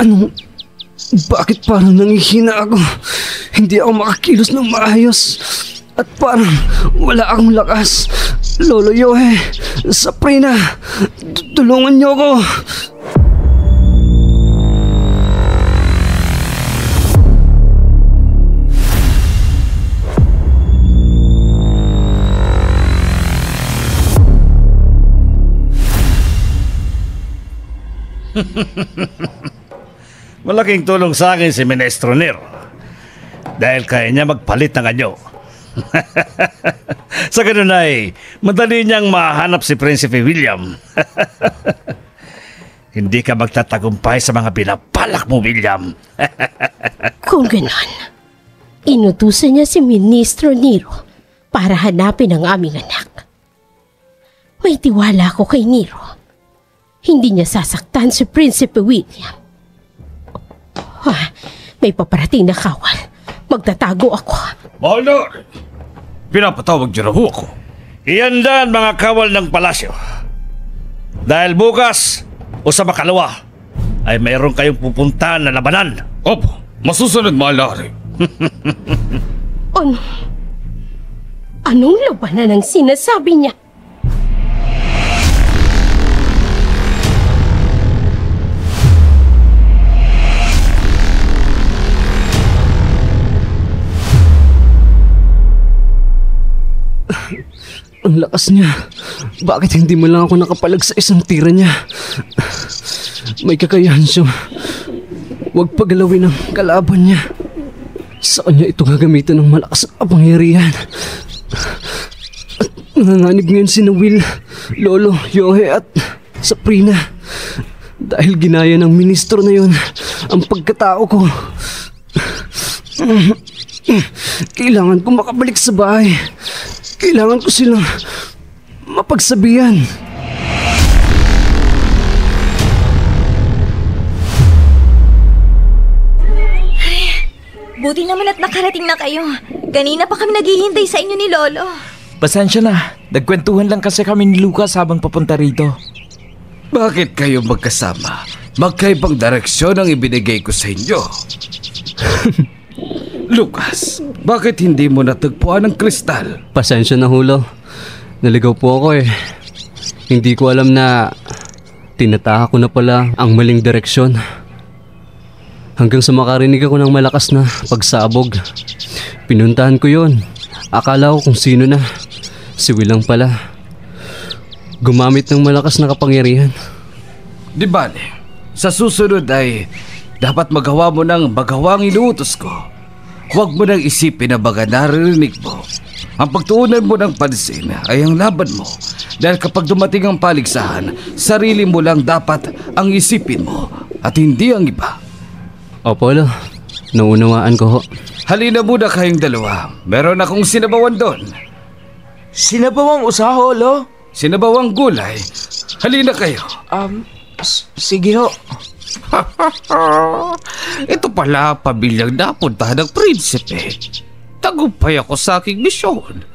Anong... Bakit parang nangihina ako? Hindi ako makakilos ng maayos. At parang wala akong lakas. Lolo Yohe, Saprina, tulungan niyo ako. Malaking tulong sa akin si Ministro Nero dahil kaya niya magpalit ng anyo. Sa ganun ay madali niyang mahanap si Prinsipe William. Hindi ka magtatagumpay sa mga binapalak mo, William. Kung ganon, inutusan niya si Ministro Nero para hanapin ang aming anak. May tiwala ako kay Nero. Hindi niya sasaktan si Prinsipe William. May paparating na kawal. Magtatago ako. Mahal na! Pinapatawag niyo na ho ako. Iyandan mga kawal ng palasyo. Dahil bukas o sa makalawa ay mayroon kayong pupuntahan na labanan. Opo, masusunod, Mahal. Anong labanan ang sinasabi niya? Ang lakas niya. Bakit hindi mo lang ako nakapalag sa isang tira niya? May kakayahan siya. Huwag pagalawin ang kalaban niya. Sa kanya ito gagamitan ng malakas na kapangyarihan. At nanganganib ngayon si Will, Lolo, Yohe at Saprina. Dahil ginaya ng ministro na yun ang pagkatao ko. Kailangan ko makabalik sa bahay. Kailangan ko silang mapagsabihan. Buti naman at nakarating na kayo. Kanina pa kami naghihintay sa inyo ni Lolo. Pasensya na. Nagkwentuhan lang kasi kami ni Lucas habang papunta rito. Bakit kayo magkasama? Magkaibang direksyon ang ibinigay ko sa inyo. Lucas, bakit hindi mo natagpuan ang kristal? Pasensya na, Hulo. Naligaw po ako eh. Hindi ko alam na tinatahak ko na pala ang maling direksyon. Hanggang sa makarinig ako ng malakas na pagsabog. Pinuntahan ko yon. Akala ko kung sino na. Si Willang pala. Gumamit ng malakas na kapangyarihan. Di bale, sa susunod ay dapat magawa mo ng magawang inuutos ko. Huwag mo nang isipin na baga naririnig mo. Ang pagtuunan mo ng pansin ay ang laban mo. Dahil kapag dumating ang paligsahan, sarili mo lang dapat ang isipin mo at hindi ang iba. Opo, Lo. Naunawaan ko ho. Halina muna kayong dalawa. Meron akong sinabawan doon. Sinabawang usaho, Lo? Sinabawang gulay. Halina kayo. Sige ho. Ito pala pamilyang napuntahan ng prinsipe. Tagumpay ako sa aking misyon.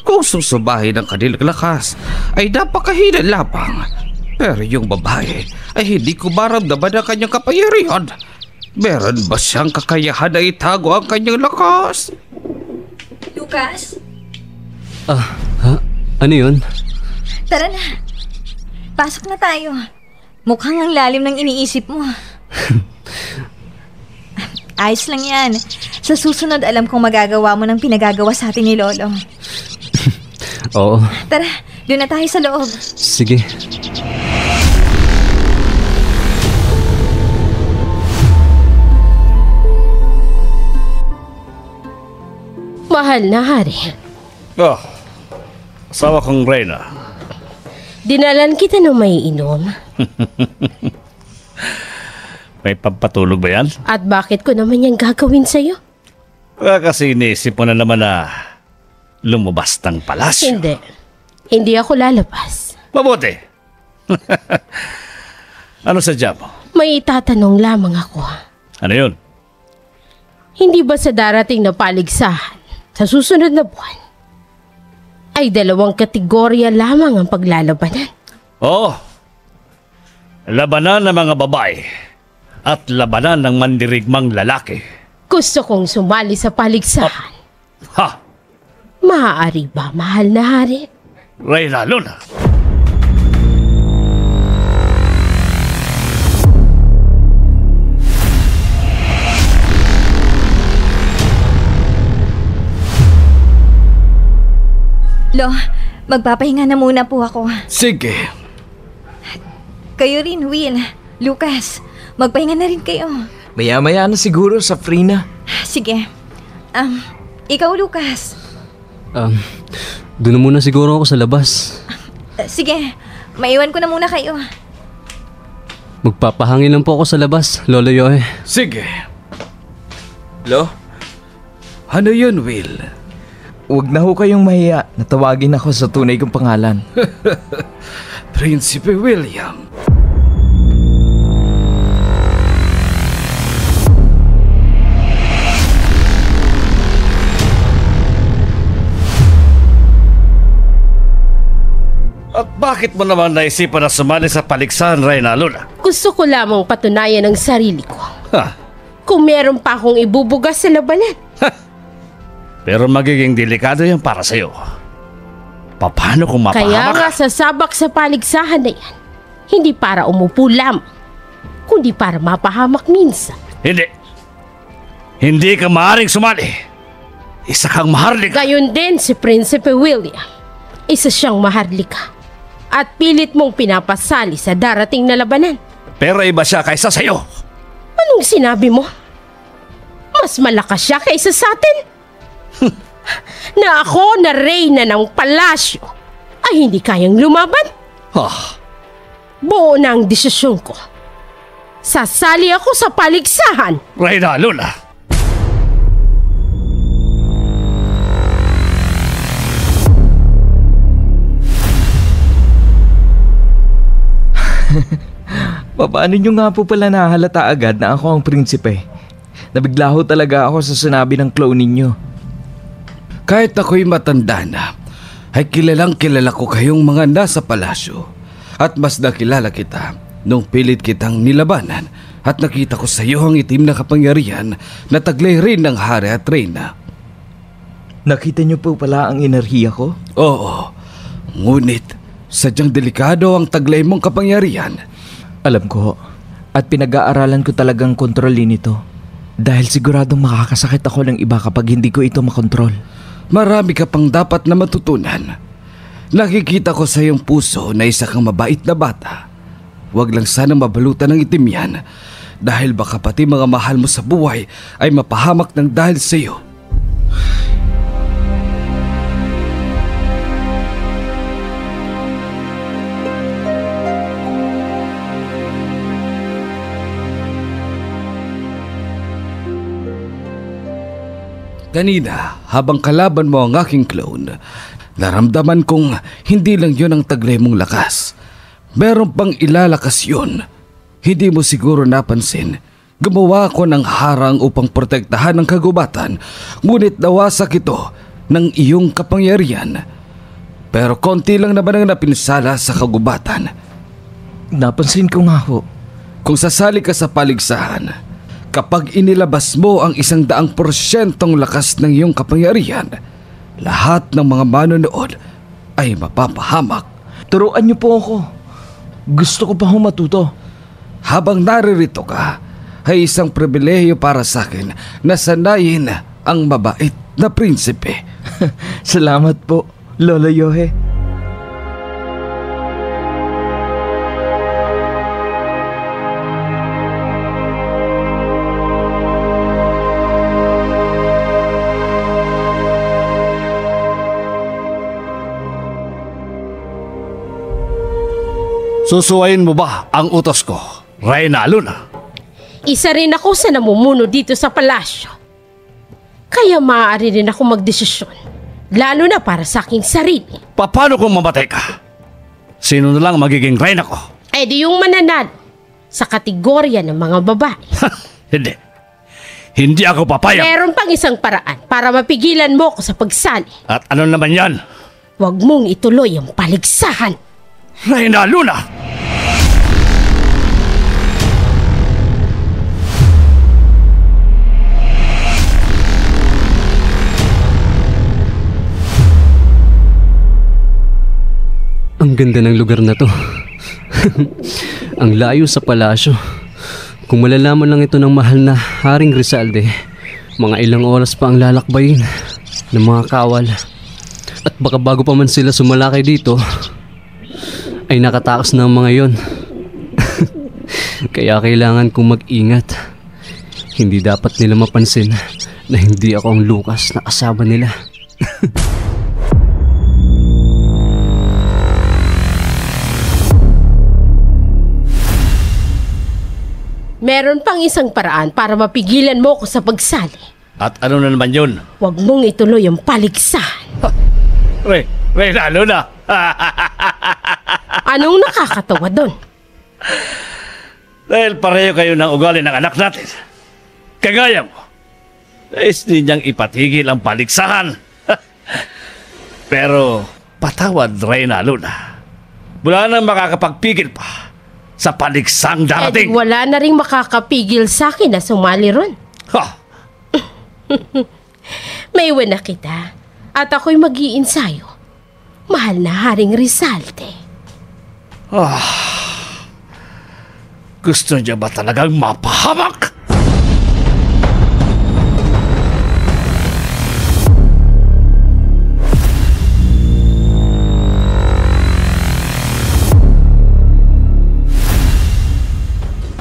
Kung susubahin ang kanilang lakas ay napakahina lamang. Pero yung babae ay hindi ko maramdaman ang kanyang kapangyarihan. Meron ba siyang kakayahan na itago ang kanyang lakas? Lucas? Ano yun? Tara na. Pasok na tayo. Mukhang ang lalim ng iniisip mo. Ayos lang yan. Sa susunod, alam kong magagawa mo ng pinagagawa sa atin ni Lolo. Oo. Tara, doon na tayo sa loob. Sige. Mahal na hari. Asawa kong Reyna. Dinalan kita ng may inom. May pampatulog ba yan? At bakit ko naman yan gagawin sa'yo? Kasi iniisip mo na naman na lumabas ng palasyo. Hindi. Hindi ako lalabas. Mabuti. Ano sadya mo? May itatanong lamang ako. Ano yun? Hindi ba sa darating na paligsahan sa susunod na buwan ay 2 kategorya lamang ang paglalabanan? Oo. Labanan ng mga babae at labanan ng mandirigmang lalaki. Gusto kong sumali sa paligsahan. Ha! Maaari ba, mahal na hari? Reyna Luna. Lo, magpapahinga na muna po ako. Sige. Kayo rin, Will. Lucas, magpahinga na rin kayo. Maya-maya na siguro sa free na. Sige. Ikaw, Lucas. Doon na muna siguro ako sa labas. Sige, maiwan ko na muna kayo. Magpapahangin lang po ako sa labas, Lolo Yohe. Sige. Lo? Ano yun, Will? Huwag na ho kayong mahiya na tawagin ako sa tunay kong pangalan. Prinsipe William. At bakit mo naman naisipan na sumali sa paligsahan, Reyna Luna? Gusto ko lamang patunayan ang sarili ko. Ha? Kung meron pa akong ibubugas sa labanan. Pero magiging delikado yan para sa'yo. Paano kung mapahamak Kaya nga ka? sasabak sa paligsahan na yan. Hindi para umupo lamang, kundi para mapahamak minsan. Hindi. Hindi ka maaaring sumali. Isa kang maharlika. Gayon din si Prinsipe William. Isa siyang maharlika. At pilit mong pinapasali sa darating na labanan. Pero iba siya kaysa sa'yo. Anong sinabi mo? Mas malakas siya kaysa sa atin? Na ako na reyna ng palasyo ay hindi kayang lumaban? Buo na ang desisyon ko. Sasali ako sa paligsahan. Reyna Luna. Paano nyo nga po pala nahalata agad na ako ang prinsipe? Nabigla ho talaga ako sa sinabi ng clone ninyo. Kahit ako'y matanda na, ay kilalang kilala ko kayong mga nasa palasyo. At mas nakilala kita nung pilit kitang nilabanan at nakita ko sa iyo ang itim na kapangyarihan na taglay rin ng hari at reyna. Nakita nyo po pala ang enerhiya ko? Oo, ngunit sadyang delikado ang taglay mong kapangyarihan. Alam ko, at pinag-aaralan ko talagang kontrolin ito. Dahil siguradong makakasakit ako ng iba kapag hindi ko ito makontrol. Marami ka pang dapat na matutunan. Nakikita ko sa iyong puso na isa kang mabait na bata. Huwag lang sana mabalutan ng itim yan, dahil baka pati mga mahal mo sa buhay ay mapahamak ng dahil sa iyo. Kanina, habang kalaban mo ang aking clone, naramdaman kong hindi lang yun ang taglay mong lakas. Meron pang ilalakas yun. Hindi mo siguro napansin. Gumawa ako ng harang upang protektahan ang kagubatan, ngunit nawasak ito ng iyong kapangyarihan. Pero konti lang naman ang napinsala sa kagubatan. Napansin ko nga ho. Kung sasali ka sa paligsahan, kapag inilabas mo ang 100% lakas ng iyong kapangyarihan, lahat ng mga manonood ay mapapahamak. Turuan niyo po ako. Gusto ko pa ho matuto. Habang naririto ka, ay isang pribilehiyo para sa akin na sanayin ang mabait na prinsipe. Salamat po, Lolo Yohe. Susuwayin mo ba ang utos ko, Reyna Luna? Isa rin ako sa namumuno dito sa palasyo. Kaya maaari rin ako magdesisyon, lalo na para sa aking sarili. Paano kung mamatay ka? Sino na lang magiging reyna ko? Eh di yung mananalo sa kategorya ng mga babae. Hindi. Hindi ako papayag. Meron pang isang paraan para mapigilan mo ako sa pagsali. At ano naman yan? Huwag mong ituloy ang paligsahan. Reyna Luna! ganda ng lugar na to. Ang layo sa palasyo. Kung malalaman lang ito ng mahal na Haring Rizalde, mga ilang oras pa ang lalakbayin ng mga kawal. At baka bago pa man sila sumalakay dito, ay nakatakas na ang mga yon. Kaya kailangan kong mag-ingat. Hindi dapat nila mapansin na hindi ako ang Lucas na kasama nila. Meron pang isang paraan para mapigilan mo ako sa pagsali. At ano na naman yun? Huwag mong ituloy ang paligsahan. Lalo na. Anong nakakatawa doon? Dahil pareho kayo ng ugali ng anak natin. Kagaya mo. Nais ninyang ipatigil ang paligsahan. Pero patawad, Reyna Luna. Wala nang makakapagpigil pa sa paligsang darating. Wala na rin makakapigil sa akin na sumali ron. Ha! May iwan na kita at ako'y mag-iinsayo. Mahal na Haring Rizalde. Gusto niya ba talagang mapahamak?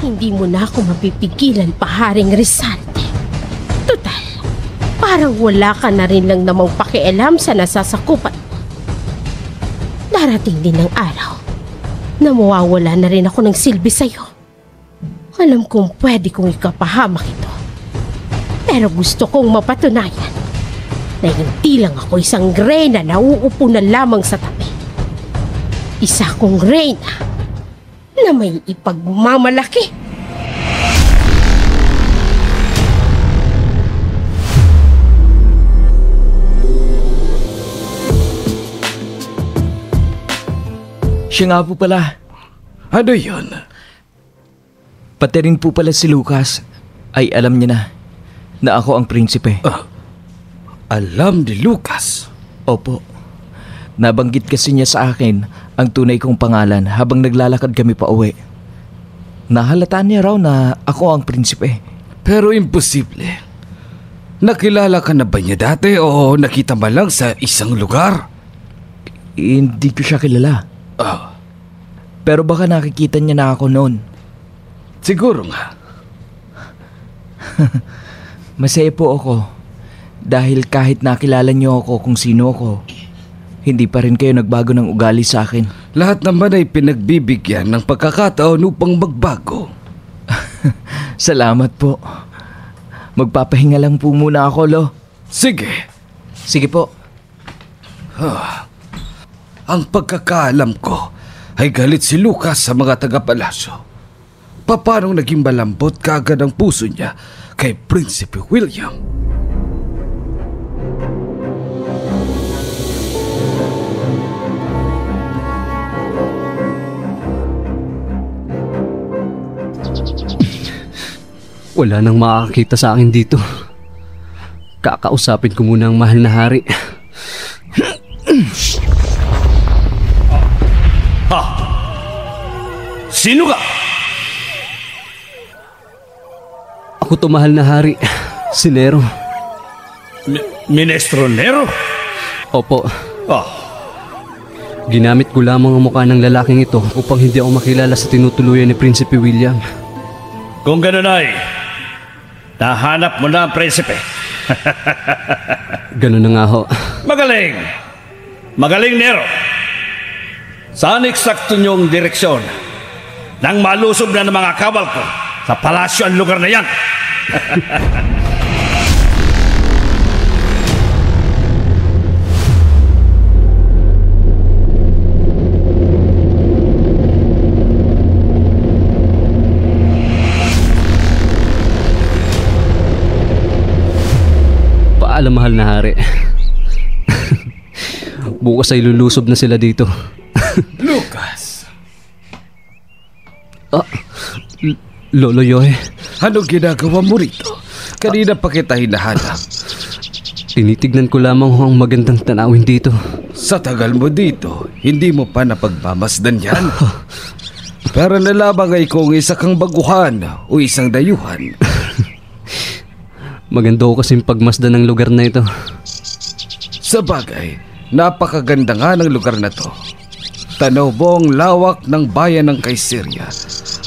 Hindi mo na ako mapipigilan pa, Haring Rizalde. Total, parang wala ka na rin lang namang pakialam sa nasasakupan mo. Darating din ang araw na mawawala na rin ako ng silbi sa'yo. Alam kong pwede kong ikapahamak ito. Pero gusto kong mapatunayan na hindi lang ako isang reyna na uupo na lamang sa tabi. Isa kong reyna na may ipagmamalaki. Siya nga po pala. Ano yun? Pati rin po pala si Lucas ay alam niya na ako ang prinsipe. Alam ni Lucas? Opo. Nabanggit kasi niya sa akin ang tunay kong pangalan habang naglalakad kami pa uwi. Nahalata niya raw na ako ang prinsipe. Pero imposible. Nakilala ka na ba niya dati o nakita mo lang sa isang lugar? Hindi ko siya kilala. Pero baka nakikita niya na ako noon. Siguro nga. Masaya po ako dahil kahit nakilala niyo ako kung sino ako, hindi pa rin kayo nagbago ng ugali sa akin. Lahat naman ay pinagbibigyan ng pagkakataon upang magbago. Salamat po. Magpapahinga lang po muna ako, Lo. Sige. Sige po. Ang pagkakaalam ko ay galit si Lucas sa mga taga-palasyo. Paano naging malambot kaagad ang puso niya kay Prinsipe William? Wala nang makakita sa akin dito. Kakausapin ko muna ang mahal na hari. Sino ka? Ako to, mahal na hari. Si Nero. Ministro Nero? Opo. Ah, Ginamit ko lamang ang mukha ng lalaking ito upang hindi ako makilala sa tinutuluyan ni Prinsipe William. kung ganun ay, nahanap mo na ang prinsipe. Ganun na nga ho. Magaling! Magaling, Nero! Saan eksakto niyong direksyon nang malusob na ng mga kawal ko sa palasyo ang lugar na yan? Paalam, mahal na hari. Bukas ay lulusob na sila dito. Lucas! Lolo Yohe. Anong ginagawa mo rito? Kanina pa kita hinahanap. Tinitignan ko lamang ho ang magandang tanawin dito. Sa tagal mo dito, hindi mo pa napagmamasdan yan. Pero nalabang ay kung isa kang baguhan o isang dayuhan. Maganda ko kasing pagmasdan ng lugar na ito. Sa bagay, napakaganda nga ng lugar na to. Tanaw mo ang lawak ng bayan ng Kaiseria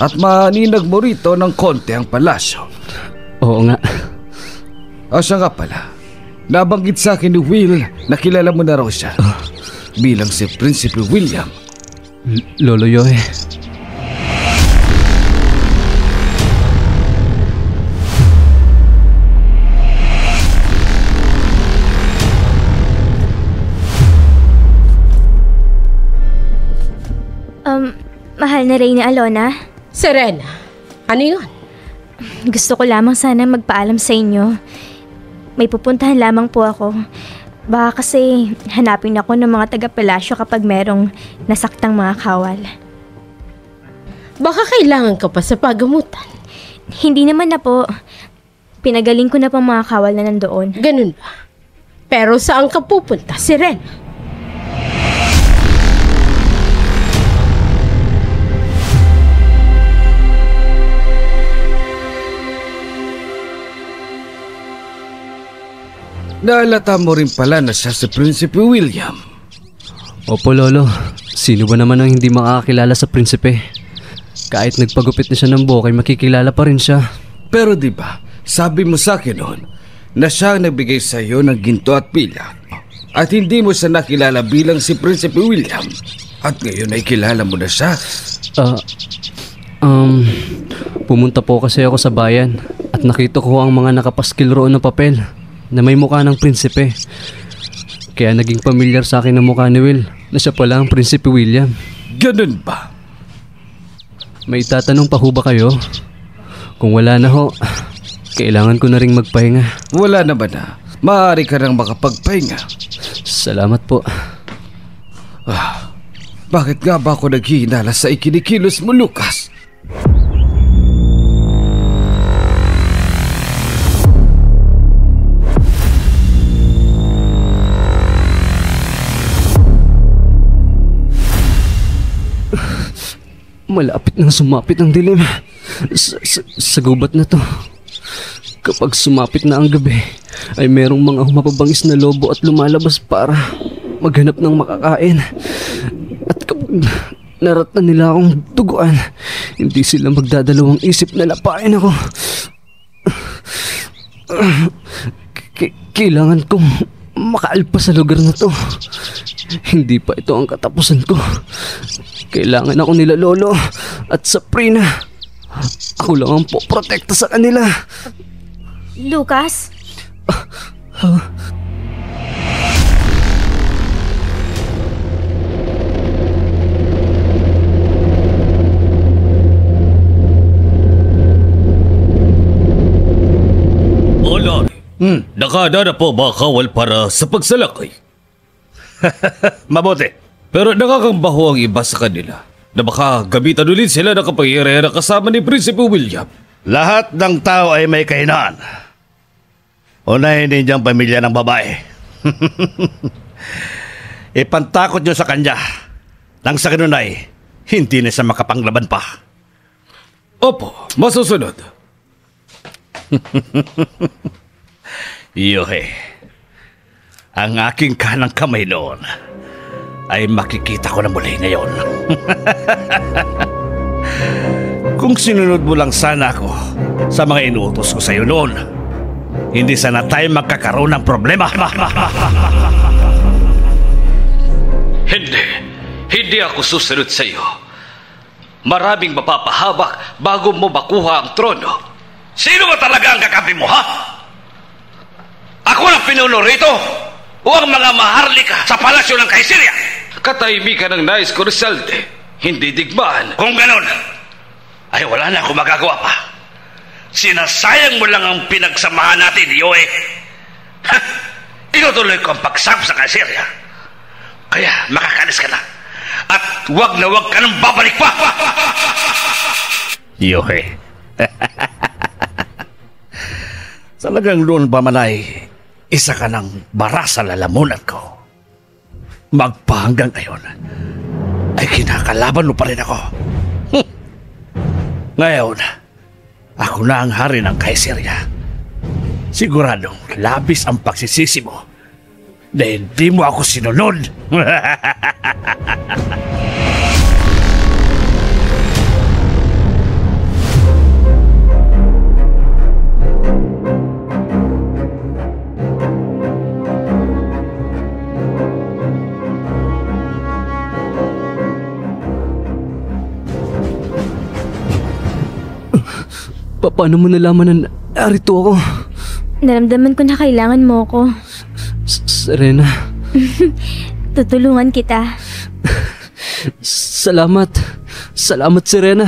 at maninag mo rito ng konti ang palasyo. Oo nga. O siya nga pala, nabanggit sa akin ni Will na kilala mo na raw siya bilang si Prinsipe William. Lolo Yohe. Mahal na Reyna Alona, Serena, ano yun? gusto ko lamang sana magpaalam sa inyo. May pupuntahan lamang po ako. Baka kasi hanapin ako ng mga taga-palasyo kapag merong nasaktang mga kawal. Baka kailangan ka pa sa pagamutan. Hindi naman na po. Pinagaling ko na pang mga kawal na nandoon. Ganun ba? Pero saan ka pupunta, Serena? Naalata mo rin pala na siya si Prinsipe William. Opo, Lolo. Sino ba naman ang hindi makakakilala sa prinsipe? Kahit nagpagupit na siya ng buhok ay makikilala pa rin siya. Pero di ba, sabi mo sa akin noon na siya ang nagbigay sa iyo ng ginto at pila at hindi mo siya nakilala bilang si Prinsipe William at ngayon ay kilala mo na siya. Pumunta po kasi ako sa bayan at nakita ko ang mga nakapaskil roon na papel na may mukha ng prinsipe. Kaya naging pamilyar sa akin ang mukha ni Will na siya pala ang Prinsipe William. Ganun ba? May tatanong pa ho ba kayo? Kung wala na ho, kailangan ko na ring magpahinga. Wala naman na. Maaari ka nang makapagpahinga. Salamat po. Bakit nga ba ako naghihinala sa ikinikilos mo, Lucas? Malapit nang sumapit ang dilim sa gubat na to. Kapag sumapit na ang gabi, ay merong mga mapabangis na lobo at lumalabas para maghanap ng makakain. At kapag naratan nila akong tuguan, hindi sila magdadalawang isip na lapain ako. Kailangan kong makaalpas sa lugar na to. Hindi pa ito ang katapusan ko. Kailangan ako nila Lolo at Sabrina. Ako lang ang poprotekta sa kanila. Lucas? Lord, nakahanda na po ba kawal para sa pagsalakay? Mabuti. Pero nakakambaho ang iba sa kanila na baka gamitan ulit sila ng kapangyarihan na kasama ni Prinsipe William. Lahat ng tao ay may kahinaan. Unahin ninyo ang pamilya ng babae. Ipantakot nyo sa kanya. Nang sa ganun ay hindi na siya makapanglaban pa. Opo, masusunod. Yohe, ang aking kanang kamay noon ay makikita ko na muli ngayon. Kung sinunod mo lang sana ako sa mga inuutos ko sa iyo noon, hindi sana tayo magkakaroon ng problema. Hindi ako susunod sa iyo. Maraming mapapahabak bago mo makuha ang trono. Sino ba talaga ang kakampi mo, ha? Ako ang pinuno rito o ang mga maharlika sa palasyo ng Kaiseria? Katahimikan ng nais ko, Rizalde. Hindi digmaan. Kung ganun, ay wala na akong magagawa pa. Sinasayang mo lang ang pinagsamahan natin, Yoe. Inutuloy ko ang pagsam sa Kaiseria. Kaya makakalis ka na. At wag na wag ka nang babalik pa. Yoe. Talagang noon pa man ay isa ka ng bara sa lalamunan ko. Magpahanggang ngayon ay kinakalaban mo pa rin ako. Ngayon, ako na ang hari ng Kaiserya. Siguradong labis ang pagsisisi mo na hindi mo ako sinunod. Paano mo nalaman na narito ako? Naramdaman ko na kailangan mo ko. Serena. Tutulungan kita. Salamat. Salamat, Serena.